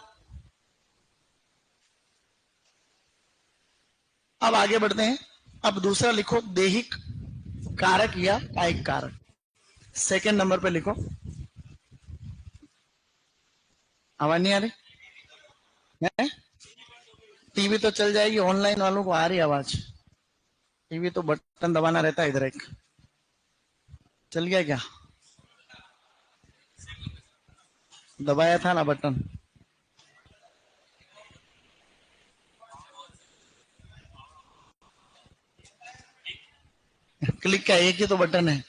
अब आगे बढ़ते हैं। अब दूसरा लिखो दैहिक कारक या कायिक कारक। सेकंड नंबर पे लिखो। आवाज नहीं आ रही है? टीवी तो चल जाएगी, ऑनलाइन वालों को आ रही आवाज। टीवी तो बटन दबाना रहता है, इधर एक चल गया क्या? दबाया था ना बटन। क्लिक का एक ही तो बटन है।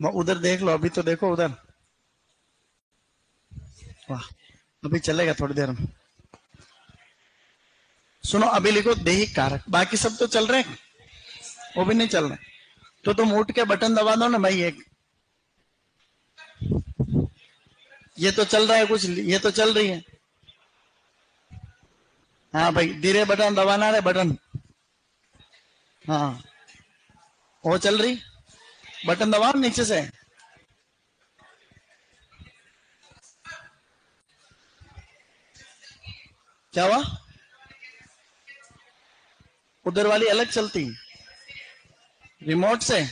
उधर देख लो, अभी तो देखो उधर। वाह, अभी चलेगा थोड़ी देर में। सुनो, अभी लिखो दैहिक कारक। बाकी सब तो चल रहे हैं, वो भी नहीं चल रहे, तो तुम उठ के बटन दबा दो ना भाई एक। ये तो चल रहा है कुछ, ये तो चल रही है। हाँ भाई, धीरे बटन दबाना रे बटन। हाँ, वो चल रही, बटन दबाओ नीचे से। क्या हुआ? उधर वाली अलग चलती, रिमोट से,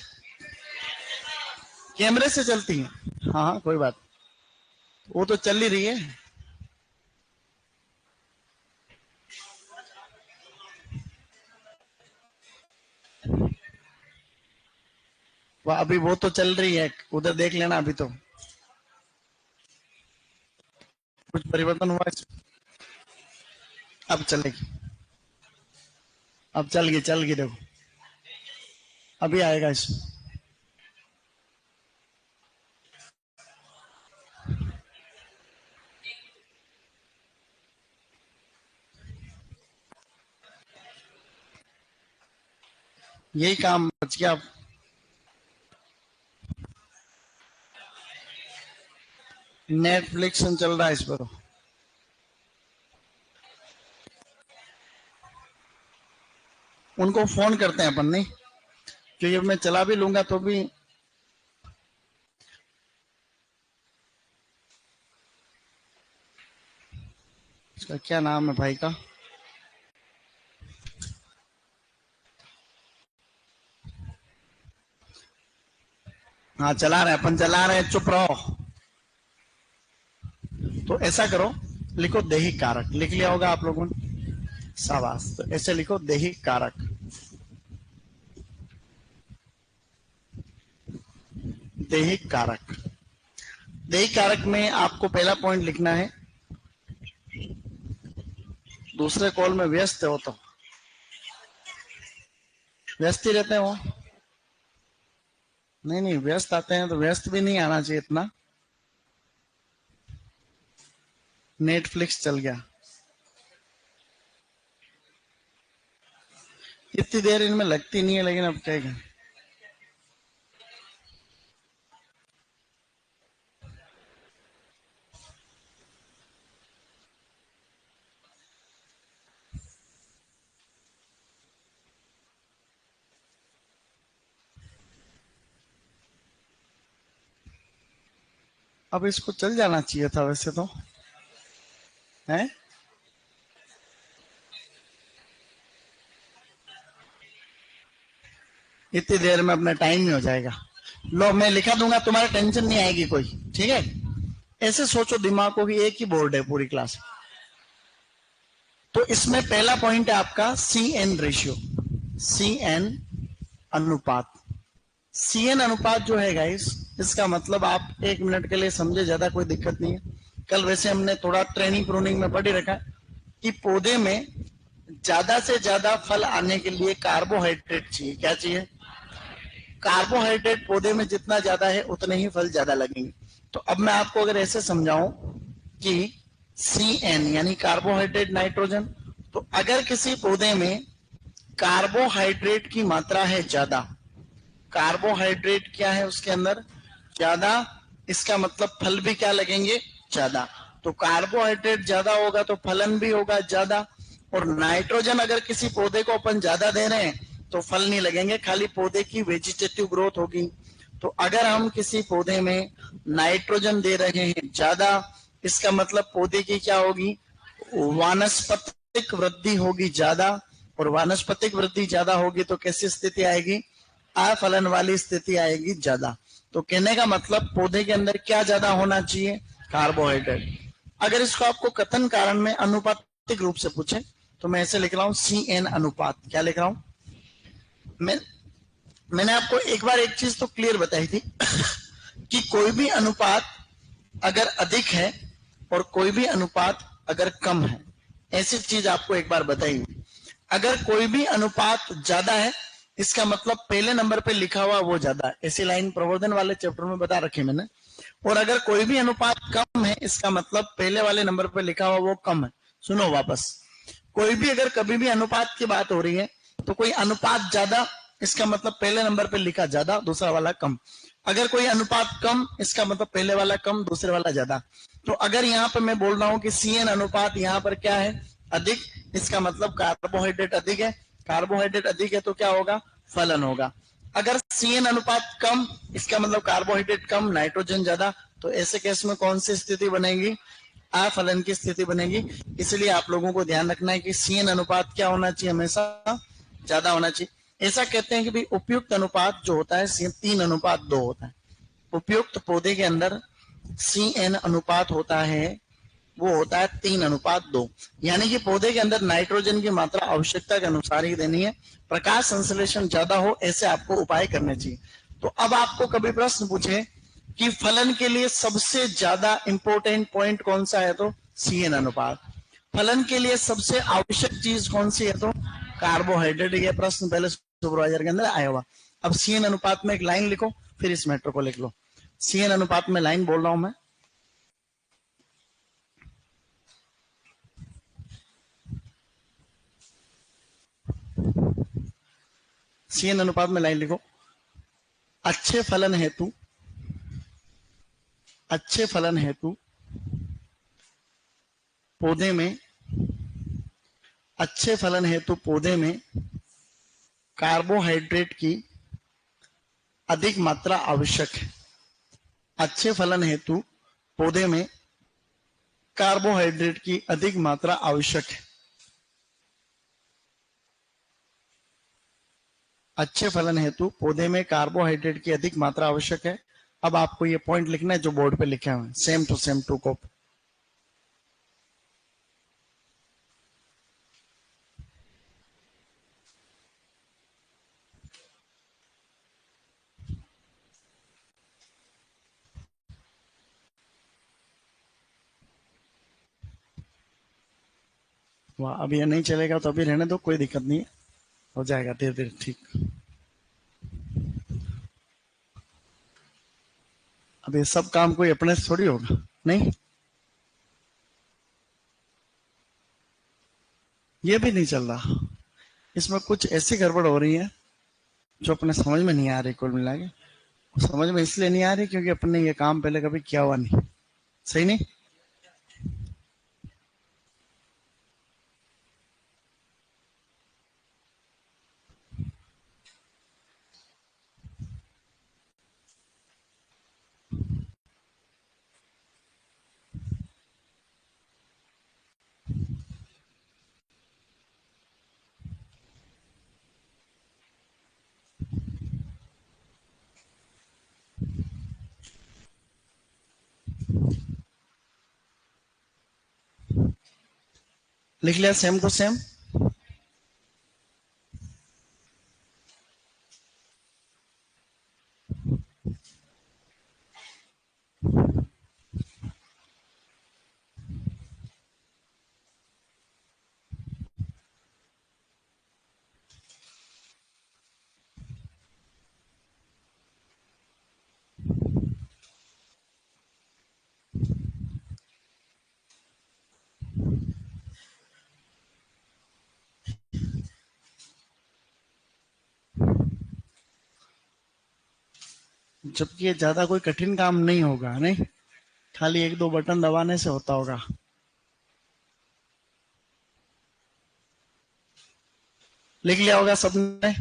कैमरे से चलती है। हाँ हाँ, कोई बात, वो तो चल ही रही है। अभी वो तो चल रही है, उधर देख लेना। अभी तो कुछ परिवर्तन हुआ इसमें? अब चलेगी, अब चल गई देखो, अभी आएगा इसमें। यही काम बच गया। अब नेटफ्लिक्स चल रहा है इस पर, उनको फोन करते हैं अपन, नहीं क्योंकि मैं चला भी लूंगा तो भी। इसका क्या नाम है भाई का? हाँ चला रहे हैं अपन, चला रहे हैं, चुप रहो। तो ऐसा करो, लिखो दैहिक कारक। लिख लिया होगा आप लोगों ने, शाबाश। तो ऐसे लिखो दैहिक कारक। दैहिक कारक, दैहिक कारक में आपको पहला पॉइंट लिखना है। दूसरे कॉल में व्यस्त हो तो व्यस्त ही रहते हैं वो। नहीं नहीं, व्यस्त आते हैं तो व्यस्त भी नहीं आना चाहिए इतना। नेटफ्लिक्स चल गया, इतनी देर इनमें लगती नहीं है, लेकिन अब क्या है। अब इसको चल जाना चाहिए था वैसे तो, है? इतनी देर में अपना टाइम ही हो जाएगा। लो, मैं लिखा दूंगा, तुम्हारा टेंशन नहीं आएगी कोई, ठीक है? ऐसे सोचो दिमाग को कि एक ही बोर्ड है पूरी क्लास। तो इसमें पहला पॉइंट है आपका C N ratio, C N अनुपात। सी एन अनुपात जो है गाइस, इसका मतलब आप 1 मिनट के लिए समझे, ज्यादा कोई दिक्कत नहीं है। कल वैसे हमने थोड़ा ट्रेनिंग प्रूनिंग में पढ़ ही रखा कि पौधे में ज्यादा से ज्यादा फल आने के लिए कार्बोहाइड्रेट चाहिए। क्या चाहिए? कार्बोहाइड्रेट पौधे में जितना ज्यादा है उतने ही फल ज्यादा लगेंगे। तो अब मैं आपको अगर ऐसे समझाऊं कि सी एन यानी कार्बोहाइड्रेट नाइट्रोजन, तो अगर किसी पौधे में कार्बोहाइड्रेट की मात्रा है ज्यादा, कार्बोहाइड्रेट क्या है उसके अंदर ज्यादा, इसका मतलब फल भी क्या लगेंगे ज्यादा। तो कार्बोहाइड्रेट ज्यादा होगा तो फलन भी होगा ज्यादा। और नाइट्रोजन अगर किसी पौधे को अपन ज्यादा दे रहे हैं तो फल नहीं लगेंगे, खाली पौधे की वेजिटेटिव ग्रोथ होगी। तो अगर हम किसी पौधे में नाइट्रोजन दे रहे हैं ज्यादा, इसका मतलब पौधे की क्या होगी, वानस्पतिक वृद्धि होगी ज्यादा। और वानस्पतिक वृद्धि ज्यादा होगी तो कैसी स्थिति आएगी, अफलन वाली स्थिति आएगी ज्यादा। तो कहने का मतलब पौधे के अंदर क्या ज्यादा होना चाहिए, कार्बोहाइड्रेट। अगर इसको आपको कथन कारण में अनुपातिक रूप से पूछे तो मैं ऐसे लिख रहा हूं CN अनुपात। क्या लिख रहा हूं मैं, मैंने आपको एक बार एक चीज तो क्लियर बताई थी कि कोई भी अनुपात अगर अधिक है और कोई भी अनुपात अगर कम है, ऐसी चीज आपको एक बार बताई। अगर कोई भी अनुपात ज्यादा है इसका मतलब पहले नंबर पे लिखा हुआ वो ज्यादा है, ऐसी लाइन प्रबोधन वाले चैप्टर में बता रखी मैंने। और अगर कोई भी अनुपात कम है इसका मतलब पहले वाले नंबर पे लिखा हुआ वो कम है। सुनो वापस, कोई भी अगर कभी भी अनुपात की बात हो रही है तो कोई अनुपात ज्यादा, इसका मतलब पहले नंबर पे लिखा ज्यादा दूसरा वाला कम। अगर कोई अनुपात कम इसका मतलब पहले वाला कम दूसरे वाला ज्यादा। तो अगर यहाँ पर मैं बोल रहा हूँ कि CN अनुपात यहाँ पर क्या है अधिक, इसका मतलब कार्बोहाइड्रेट अधिक है, कार्बोहाइड्रेट अधिक है तो क्या होगा, फलन होगा। अगर CN अनुपात कम इसका मतलब कार्बोहाइड्रेट कम नाइट्रोजन ज्यादा, तो ऐसे केस में कौन सी स्थिति बनेगी, अफलन की स्थिति बनेगी। इसलिए आप लोगों को ध्यान रखना है कि CN अनुपात क्या होना चाहिए, हमेशा ज्यादा होना चाहिए। ऐसा कहते हैं कि भाई उपयुक्त अनुपात जो होता है 3:2 होता है। उपयुक्त पौधे के अंदर CN अनुपात होता है वो होता है 3:2। यानी कि पौधे के अंदर नाइट्रोजन की मात्रा आवश्यकता के अनुसार ही देनी है, प्रकाश संश्लेषण ज्यादा हो ऐसे आपको उपाय करने चाहिए। तो अब आपको कभी प्रश्न पूछे कि फलन के लिए सबसे ज्यादा इंपॉर्टेंट पॉइंट कौन सा है, तो CN अनुपात। फलन के लिए सबसे आवश्यक चीज कौन सी है, तो कार्बोहाइड्रेट। ये प्रश्न पहले सुपरवाइजर के अंदर आया हुआ। अब CN अनुपात में एक लाइन लिखो, फिर इस मैटर को लिख लो। CN अनुपात में लाइन बोल रहा हूं मैं, CN अनुपात में लाइन लिखो, अच्छे फलन हेतु, अच्छे फलन हेतु पौधे में, अच्छे फलन हेतु पौधे में कार्बोहाइड्रेट की अधिक मात्रा आवश्यक है। अच्छे फलन हेतु पौधे में कार्बोहाइड्रेट की अधिक मात्रा आवश्यक है। अच्छे फलन हेतु पौधे में कार्बोहाइड्रेट की अधिक मात्रा आवश्यक है। अब आपको ये पॉइंट लिखना है जो बोर्ड पे लिखे हुए हैं, same to same to copy. वाह, अब ये नहीं चलेगा तो अभी रहने दो, कोई दिक्कत नहीं है, हो जाएगा धीरे धीरे ठीक। अब ये सब काम कोई अपने से थोड़ी होगा, नहीं, ये भी नहीं चल रहा। इसमें कुछ ऐसी गड़बड़ हो रही है जो अपने समझ में नहीं आ रही। कुल मिला के समझ में इसलिए नहीं आ रही क्योंकि अपन ने ये काम पहले कभी किया हुआ नहीं, सही नहीं। लिख लिया सेम टू सेम। जबकि ये ज्यादा कोई कठिन काम नहीं होगा, नहीं, खाली एक दो बटन दबाने से होता होगा। लिख लिया होगा सबने?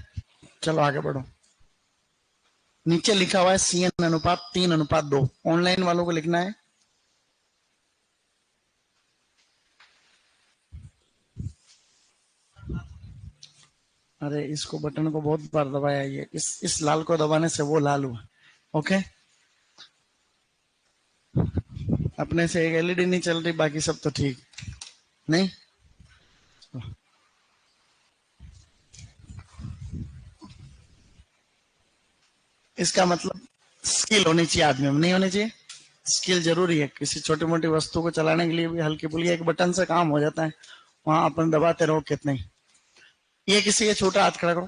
चलो आगे बढ़ो। नीचे लिखा हुआ है CN अनुपात 3:2। ऑनलाइन वालों को लिखना है। अरे इसको बटन को बहुत बार दबाया, ये इस लाल को दबाने से वो लाल हुआ। ओके, अपने से एक LED नहीं चल रही, बाकी सब तो ठीक नहीं। इसका मतलब स्किल होनी चाहिए आदमी में, नहीं होनी चाहिए? स्किल जरूरी है, किसी छोटी मोटी वस्तु को चलाने के लिए भी हल्की फुल्की एक बटन से काम हो जाता है, वहां अपन दबाते रहो कितने। ये किसी का छोटा हाथ खड़ा करो।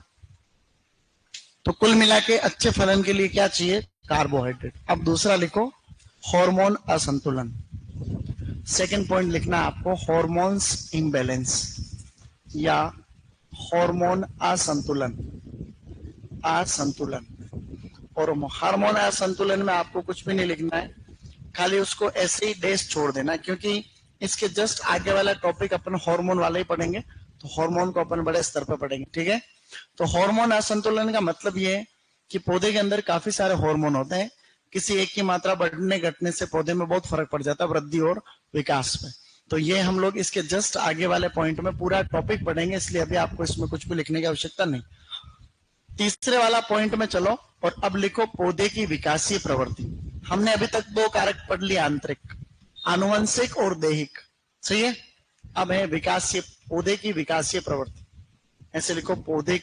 तो कुल मिला के अच्छे फलन के लिए क्या चाहिए? कार्बोहाइड्रेट। अब दूसरा लिखो, हार्मोन असंतुलन। सेकंड पॉइंट लिखना है आपको, हार्मोन्स इम्बैलेंस या हार्मोन असंतुलन। असंतुलन। और हार्मोन असंतुलन में आपको कुछ भी नहीं लिखना है, खाली उसको ऐसे ही डैश छोड़ देना, क्योंकि इसके जस्ट आगे वाला टॉपिक अपन हार्मोन वाला ही पढ़ेंगे, तो हार्मोन को अपन बड़े स्तर पर पढ़ेंगे, ठीक है। तो हार्मोन असंतुलन का मतलब ये है कि पौधे के अंदर काफी सारे हार्मोन होते हैं, किसी एक की मात्रा बढ़ने घटने से पौधे में बहुत फर्क पड़ जाता है वृद्धि और विकास में। तो ये हम लोग इसके जस्ट आगे वाले पॉइंट में पूरा टॉपिक पढ़ेंगे, इसलिए अभी आपको इसमें कुछ भी लिखने की आवश्यकता नहीं। तीसरे वाला पॉइंट में चलो, और अब लिखो पौधे की विकासीय प्रवृत्ति। हमने अभी तक दो कारक पढ़ लिए, आंतरिक, आनुवंशिक और दैहिक, सही है। अब है विकासीय, पौधे की विकासीय प्रवृत्ति। ऐसे लिखो, पौधे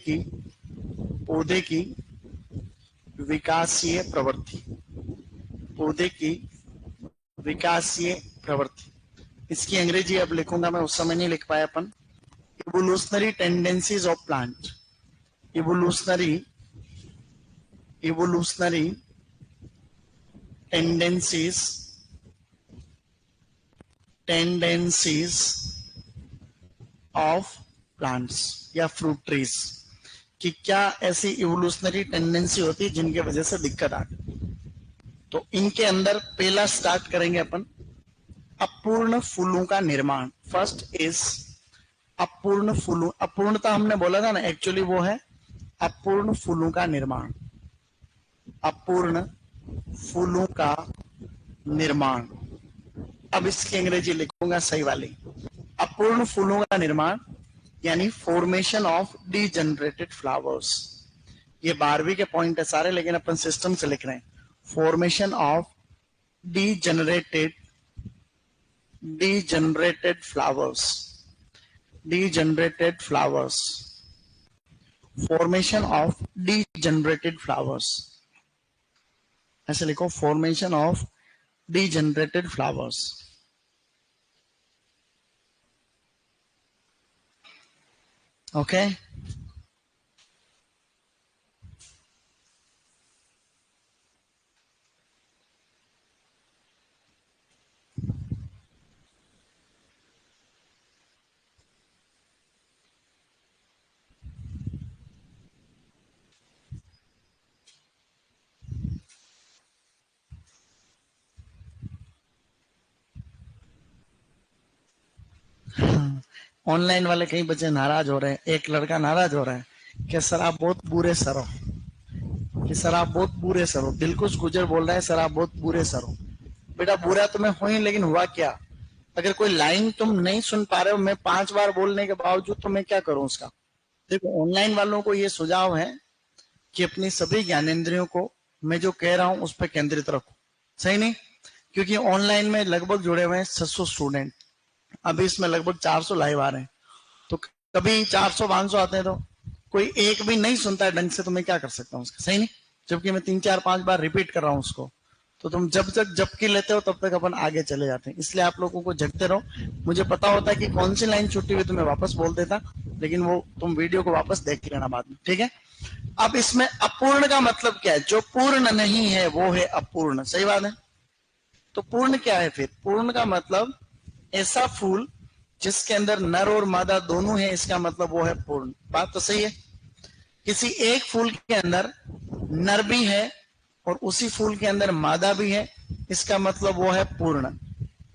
की विकासीय प्रवृत्ति। पौधे की विकासीय प्रवृत्ति, इसकी अंग्रेजी अब लिखूंगा मैं, उस समय नहीं लिख पाया अपन। Evolutionary tendencies of plant. Evolutionary tendencies of plants या फ्रूट ट्रीज, कि क्या ऐसी इवोल्यूशनरी टेंडेंसी होती है जिनके वजह से दिक्कत आ गई। तो इनके अंदर पहला स्टार्ट करेंगे अपन, अपूर्ण फूलों का निर्माण। फर्स्ट इज अपूर्ण फूलों, अपूर्णता हमने बोला था ना, एक्चुअली वो है अपूर्ण फूलों का निर्माण। अपूर्ण फूलों का निर्माण। अब इसकी अंग्रेजी लिखूंगा सही वाली, अपूर्ण फूलों का निर्माण यानी फॉर्मेशन ऑफ डीजनरेटेड फ्लावर्स। ये 12वीं के पॉइंट है सारे, लेकिन अपन सिस्टम से लिख रहे हैं। Formation of degenerated flowers, degenerated flowers, formation of degenerated flowers. ऐसे लिखो, formation of degenerated flowers. Okay, online वाले कई बच्चे नाराज हो रहे हैं। एक लड़का नाराज हो रहा है कि सर आप बहुत बुरे सर हो, कि सर आप बहुत बुरे सर हो। दिलकुश गुजर बोल रहा है, सर आप बहुत बुरे सर हो। बेटा बुरा तो मैं हूं ही, लेकिन हुआ क्या? अगर कोई लाइन तुम नहीं सुन पा रहे हो, मैं 5 बार बोलने के बावजूद, तो मैं क्या करूं उसका? देखो, ऑनलाइन वालों को ये सुझाव है कि अपनी सभी ज्ञानेंद्रियों को मैं जो कह रहा हूं उस पर केंद्रित रखो, सही नहीं? क्योंकि ऑनलाइन में लगभग जुड़े हुए हैं 600 स्टूडेंट, अभी इसमें लगभग 400 लाइव आ रहे हैं। तो कभी 400-500 आते हैं तो कोई एक भी नहीं सुनता है ढंग से, तो मैं क्या कर सकता हूँ उसका, सही नहीं? जबकि मैं 3-4-5 बार रिपीट कर रहा हूँ उसको, तो तुम जब तक जबकि लेते हो तब तक अपन आगे चले जाते हैं। इसलिए आप लोगों को जगते रहो। मुझे पता होता है कि कौन सी लाइन छुट्टी हुई तो मैं वापस बोल देता, लेकिन वो तुम वीडियो को वापस देख लेना बाद में, ठीक है। अब इसमें अपूर्ण का मतलब क्या है? जो पूर्ण नहीं है वो है अपूर्ण, सही बात है। तो पूर्ण क्या है फिर? पूर्ण का मतलब ऐसा फूल जिसके अंदर नर और मादा दोनों है, इसका मतलब वो है पूर्ण। बात तो सही है। किसी एक फूल के अंदर नर भी है और उसी फूल के अंदर मादा भी है, इसका मतलब वो है पूर्ण।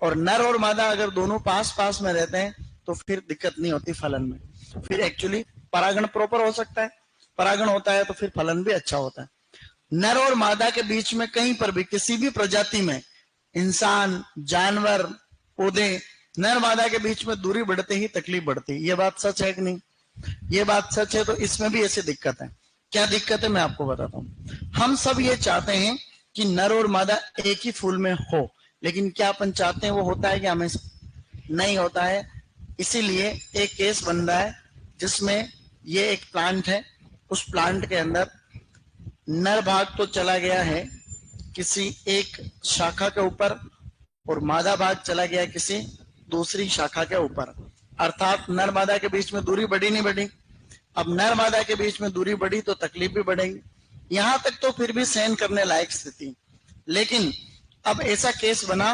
और नर और मादा अगर दोनों पास पास में रहते हैं तो फिर दिक्कत नहीं होती फलन में, फिर एक्चुअली परागण प्रॉपर हो सकता है, परागण होता है तो फिर फलन भी अच्छा होता है। नर और मादा के बीच में कहीं पर भी किसी भी प्रजाति में, इंसान, जानवर, पौधे, नर मादा के बीच में दूरी बढ़ते ही तकलीफ बढ़ती है। ये बात सच है कि नहीं? ये बात सच है। तो इसमें भी ऐसी दिक्कत है। क्या दिक्कत है मैं आपको बताता हूं। हम सब ये चाहते हैं कि नर और मादा एक ही फूल में हो, लेकिन क्या अपन चाहते हैं वो होता है कि हमेशा नहीं होता है। इसीलिए एक केस बन रहा है जिसमें ये एक प्लांट है, उस प्लांट के अंदर नर भाग तो चला गया है किसी एक शाखा के ऊपर और मादा भाग चला गया किसी दूसरी शाखा के ऊपर, अर्थात नर मादा के बीच में दूरी बढ़ी नहीं बढ़ी। अब नर मादा के बीच में दूरी बढ़ी तो तकलीफ भी बढ़ेगी। यहां तक तो फिर भी सहन करने लायक स्थिति, लेकिन अब ऐसा केस बना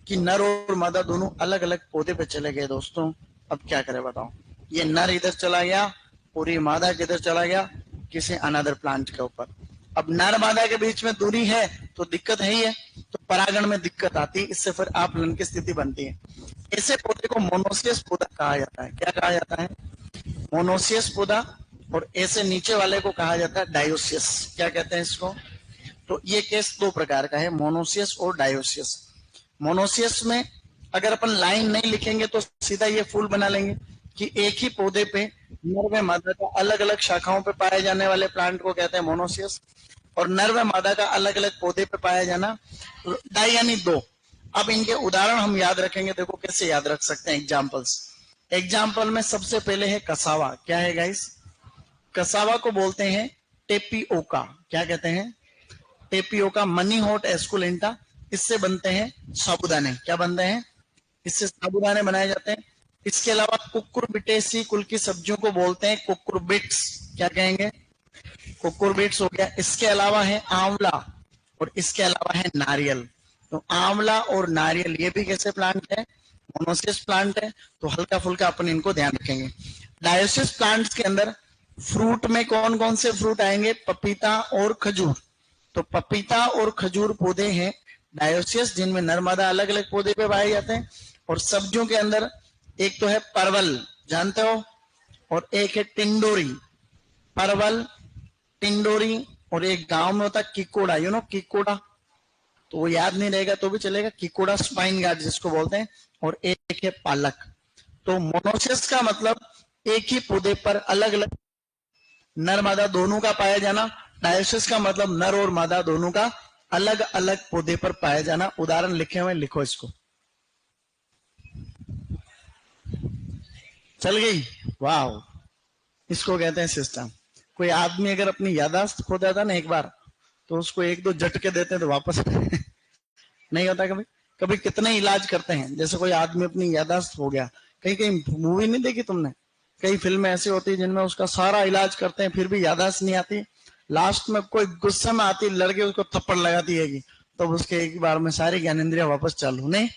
कि नर और मादा दोनों अलग अलग पौधे पे चले गए। दोस्तों अब क्या करें बताओ। ये नर इधर चला गया और ये मादा किधर चला गया, किसी अनदर प्लांट के ऊपर। अब नर मादा के बीच में दूरी है तो दिक्कत है ही है, तो परागण में दिक्कत आती है, इससे फिर आपलन की स्थिति बनती है। ऐसे पौधे को मोनोसियस पौधा कहा जाता है। क्या कहा जाता है? मोनोसियस पौधा। और ऐसे नीचे वाले को कहा जाता है डायोसियस। क्या कहते हैं इसको? तो ये केस दो प्रकार का है, मोनोसियस और डायोसियस। मोनोसियस में अगर अपन लाइन नहीं लिखेंगे तो सीधा ये फूल बना लेंगे कि एक ही पौधे पे नर व मादा का अलग अलग शाखाओं पे पाए जाने वाले प्लांट को कहते हैं मोनोसियस, और नर व मादा का अलग अलग पौधे पे पाया जाना डाई यानी दो। अब इनके उदाहरण हम याद रखेंगे। देखो कैसे याद रख सकते हैं एग्जाम्पल्स। एग्जाम्पल में सबसे पहले है कसावा। क्या है गाइस? कसावा को बोलते हैं टेपिओका। क्या कहते हैं? टेपिओका। Manihot esculenta. इससे बनते हैं साबुदाने। क्या बनते हैं? इससे साबुदाने बनाए जाते हैं। इसके अलावा कुकुरबिटेसी कुल की सब्जियों को बोलते हैं कुकुरबिट्स। क्या कहेंगे? कुकुरबिट्स हो गया। इसके अलावा है आंवला और इसके अलावा है नारियल। तो आंवला और नारियल ये भी कैसे प्लांट है? मोनोसियस प्लांट है। तो हल्का फुल्का अपन इनको ध्यान रखेंगे। डायोसियस प्लांट्स के अंदर फ्रूट में कौन कौन से फ्रूट आएंगे? पपीता और खजूर। तो पपीता और खजूर पौधे हैं डायोसियस, जिनमें नर मादा अलग अलग पौधे पे पाए जाते हैं। और सब्जियों के अंदर एक तो है परवल, जानते हो, और एक है टिंडोरी। परवल, टिंडोरी, और एक गांव में होता है किकोड़ा। You know किकोड़ा? तो वो याद नहीं रहेगा तो भी चलेगा, किकोड़ा स्पाइन गार्ड जिसको बोलते हैं। और एक है पालक। तो मोनोसियस का मतलब एक ही पौधे पर अलग अलग नर मादा दोनों का पाया जाना। डायोसियस का मतलब नर और मादा दोनों का अलग अलग पौधे पर पाया जाना। उदाहरण लिखे हुए, लिखो इसको। चल गई? वाह, इसको कहते हैं सिस्टम। कोई आदमी अगर अपनी यादाश्त खो जाता ना एक बार, तो उसको एक दो झटके देते हैं तो वापस नहीं होता। कभी कभी कितने इलाज करते हैं। जैसे कोई आदमी अपनी यादाश्त हो गया, कहीं कहीं मूवी नहीं देखी तुमने? कई फिल्में ऐसी होती है जिनमें उसका सारा इलाज करते हैं फिर भी यादाश्त नहीं आती। लास्ट में कोई गुस्से में आती लड़के उसको थप्पड़ लगाती है, तब उसके एक बार में सारी ज्ञानेंद्रिया वापस चालू। नहीं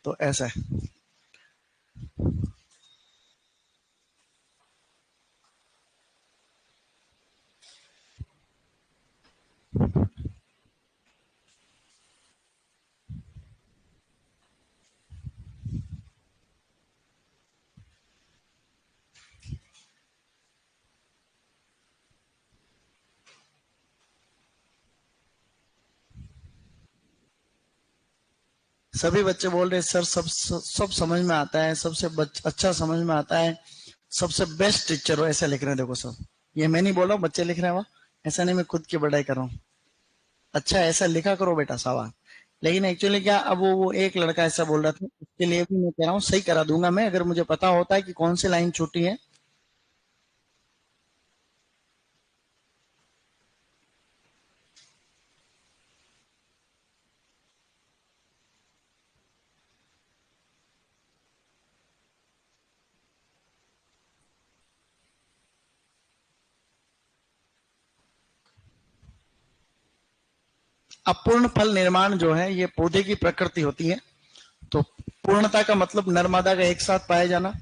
तो ऐसा है। सभी बच्चे बोल रहे सर सब समझ में आता है, सबसे अच्छा समझ में आता है, सबसे बेस्ट टीचर हो, ऐसा लिख रहे हैं। देखो सब, ये मैं नहीं बोल रहा हूँ, बच्चे लिख रहे हैं। वह ऐसा नहीं, मैं खुद की बढ़ाई कर रहा हूँ। अच्छा ऐसा लिखा करो बेटा सवाल। लेकिन एक्चुअली क्या, अब वो एक लड़का ऐसा बोल रहा था, उसके लिए भी मैं कह रहा हूँ सही करा दूंगा मैं, अगर मुझे पता होता है कि कौन सी लाइन छूटी है। अपूर्ण फल निर्माण जो है ये पौधे की प्रकृति होती है। तो पूर्णता का मतलब नर्मदा का एक साथ पाया जाना।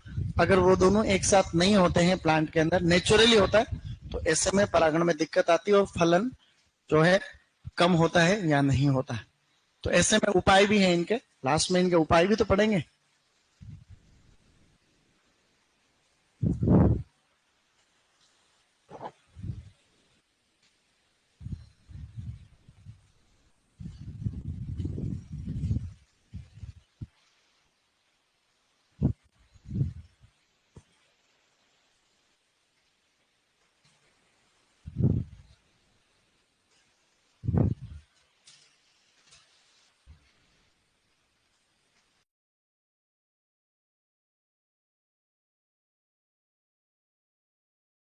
अगर वो दोनों एक साथ नहीं होते हैं प्लांट के अंदर, नेचुरली होता है, तो ऐसे में परागण में दिक्कत आती है और फलन जो है कम होता है या नहीं होता है। तो ऐसे में उपाय भी है इनके, लास्ट में इनके उपाय भी तो पढ़ेंगे।